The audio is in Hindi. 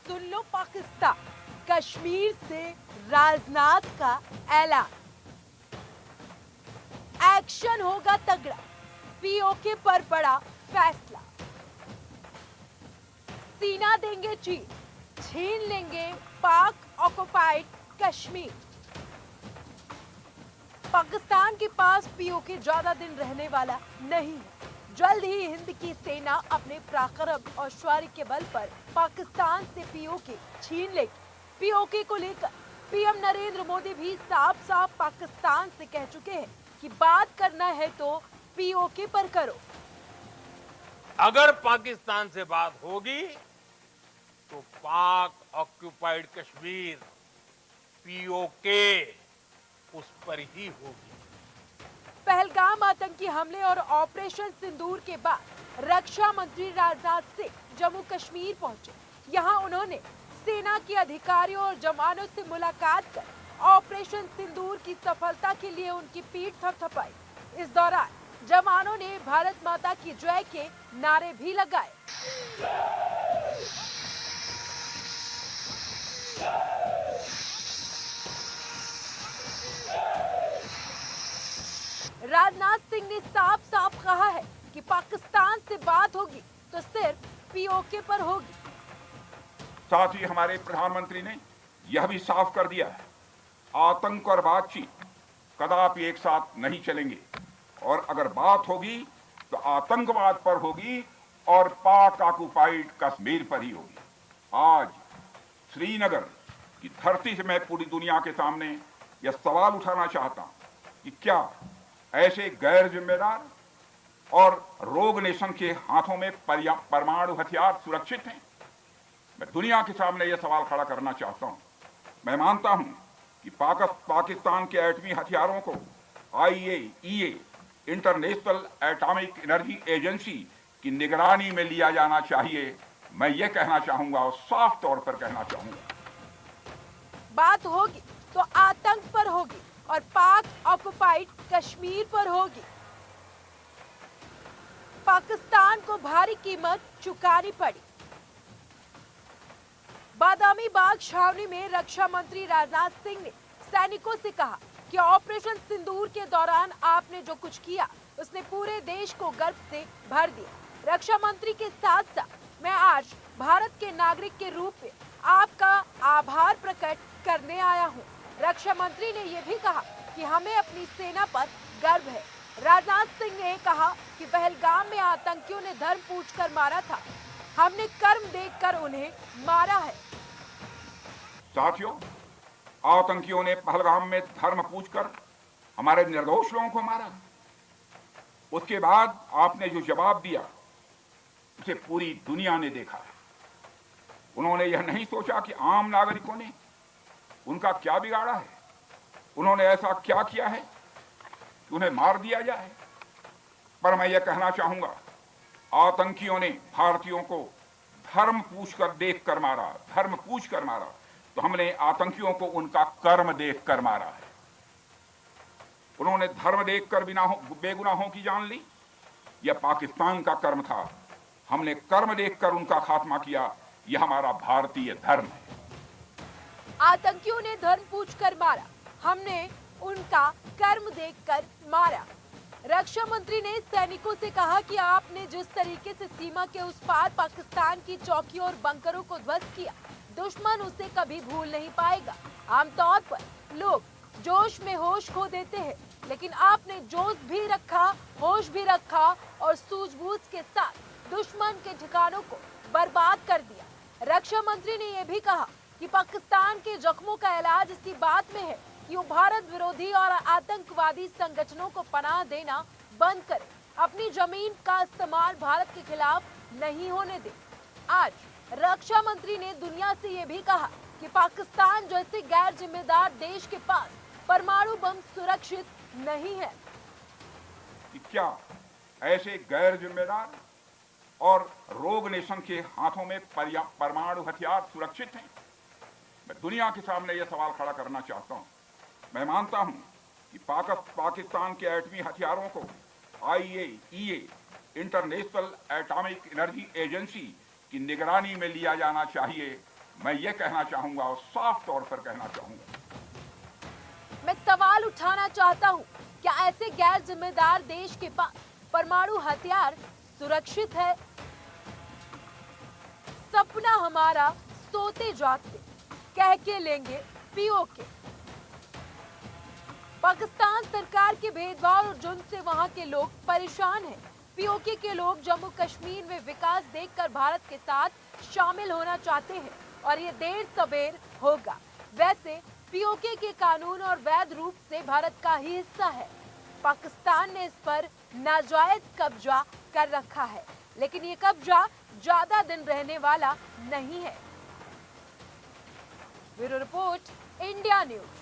सुन लो पाकिस्तान, कश्मीर से राजनाथ का ऐलान। एक्शन होगा तगड़ा, पीओके पर बड़ा फैसला। सीना देंगे चीन, छीन लेंगे पाक ऑक्युपाइड कश्मीर। पाकिस्तान के पास पीओके ज्यादा दिन रहने वाला नहीं है। जल्द ही हिंद की सेना अपने पराक्रम और शौर्य के बल पर पाकिस्तान से पीओके छीन लेगी। पीओके को लेकर पीएम नरेंद्र मोदी भी साफ साफ पाकिस्तान से कह चुके हैं कि बात करना है तो पीओके पर करो। अगर पाकिस्तान से बात होगी तो पाक ऑक्युपाइड कश्मीर पीओके उस पर ही होगी। पहलगाम आतंकी हमले और ऑपरेशन सिंदूर के बाद रक्षा मंत्री राजनाथ सिंह जम्मू कश्मीर पहुंचे। यहां उन्होंने सेना के अधिकारियों और जवानों से मुलाकात कर ऑपरेशन सिंदूर की सफलता के लिए उनकी पीठ थपथपाई। इस दौरान जवानों ने भारत माता की जय के नारे भी लगाए। राजनाथ सिंह ने साफ साफ कहा है कि पाकिस्तान से बात होगी तो सिर्फ पीओके पर होगी। साथ ही हमारे प्रधानमंत्री ने यह भी साफ कर दिया है, आतंक और बातचीत कदापि एक साथ नहीं चलेंगे और अगर बात होगी तो आतंकवाद पर होगी और पाक ऑक्युपाइड कश्मीर पर ही होगी। आज श्रीनगर की धरती से मैं पूरी दुनिया के सामने यह सवाल उठाना चाहता हूं कि क्या ऐसे गैर जिम्मेदार और रोग नेशन के हाथों में परमाणु हथियार सुरक्षित हैं? मैं दुनिया के सामने यह सवाल खड़ा करना चाहता हूं। मैं मानता हूं कि पाकिस्तान के एटमी हथियारों को IAEA international atomic energy agency की निगरानी में लिया जाना चाहिए। मैं ये कहना चाहूंगा और साफ तौर पर कहना चाहूंगा, बात होगी तो आतंक पर होगी और पाक ऑक्युपाइड कश्मीर पर होगी। पाकिस्तान को भारी कीमत चुकानी पड़ी। बादामी बाग छावनी में रक्षा मंत्री राजनाथ सिंह ने सैनिकों से कहा कि ऑपरेशन सिंदूर के दौरान आपने जो कुछ किया उसने पूरे देश को गर्व से भर दिया। रक्षा मंत्री के साथ साथ मैं आज भारत के नागरिक के रूप में आपका आभार प्रकट करने आया हूं। रक्षा मंत्री ने यह भी कहा कि हमें अपनी सेना पर गर्व है। राजनाथ सिंह ने कहा कि पहलगाम में आतंकियों ने धर्म पूछकर मारा था, हमने कर्म देखकर उन्हें मारा है। साथियों, आतंकियों ने पहलगाम में धर्म पूछकर हमारे निर्दोष लोगों को मारा। उसके बाद आपने जो जवाब दिया उसे पूरी दुनिया ने देखा है। उन्होंने यह नहीं सोचा कि आम नागरिकों ने उनका क्या बिगाड़ा है, उन्होंने ऐसा क्या किया है कि उन्हें मार दिया जाए। पर मैं यह कहना चाहूंगा, आतंकियों ने भारतीयों को धर्म पूछकर देखकर मारा, धर्म पूछकर मारा, तो हमने आतंकियों को उनका कर्म देखकर मारा है। उन्होंने धर्म देखकर बेगुनाहों की जान ली, यह पाकिस्तान का कर्म था। हमने कर्म देखकर उनका खात्मा किया, यह हमारा भारतीय धर्म है। आतंकियों ने धर्म पूछकर मारा, हमने उनका कर्म देखकर मारा। रक्षा मंत्री ने सैनिकों से कहा कि आपने जिस तरीके से सीमा के उस पार पाकिस्तान की चौकियों और बंकरों को ध्वस्त किया, दुश्मन उसे कभी भूल नहीं पाएगा। आमतौर पर लोग जोश में होश खो देते हैं, लेकिन आपने जोश भी रखा, होश भी रखा और सूझबूझ के साथ दुश्मन के ठिकानों को बर्बाद कर दिया। रक्षा मंत्री ने यह भी कहा कि पाकिस्तान के जख्मों का इलाज इसी बात में है कि वो भारत विरोधी और आतंकवादी संगठनों को पनाह देना बंद करे, अपनी जमीन का इस्तेमाल भारत के खिलाफ नहीं होने दे। आज रक्षा मंत्री ने दुनिया से यह भी कहा कि पाकिस्तान जैसे गैर जिम्मेदार देश के पास परमाणु बम सुरक्षित नहीं है। कि क्या ऐसे गैर जिम्मेदार और रोग नेशन के हाथों में परमाणु हथियार सुरक्षित हैं? मैं दुनिया के सामने यह सवाल खड़ा करना चाहता हूं। मैं मानता हूं कि पाकिस्तान के एटमी हथियारों को IAEA international atomic energy agency की निगरानी में लिया जाना चाहिए। मैं ये कहना चाहूंगा और साफ तौर पर कहना चाहूंगा, मैं सवाल उठाना चाहता हूं, क्या ऐसे गैर जिम्मेदार देश के पास परमाणु हथियार सुरक्षित है? सपना हमारा सोते जागते कह के लेंगे पीओके। पाकिस्तान सरकार के भेदभाव और जुल्म से वहां के लोग परेशान हैं। पीओके के लोग जम्मू कश्मीर में विकास देखकर भारत के साथ शामिल होना चाहते हैं और ये देर सबेर होगा। वैसे पीओके के कानून और वैध रूप से भारत का ही हिस्सा है। पाकिस्तान ने इस पर नाजायज कब्जा कर रखा है, लेकिन ये कब्जा ज्यादा दिन रहने वाला नहीं है। Bureau report, India news.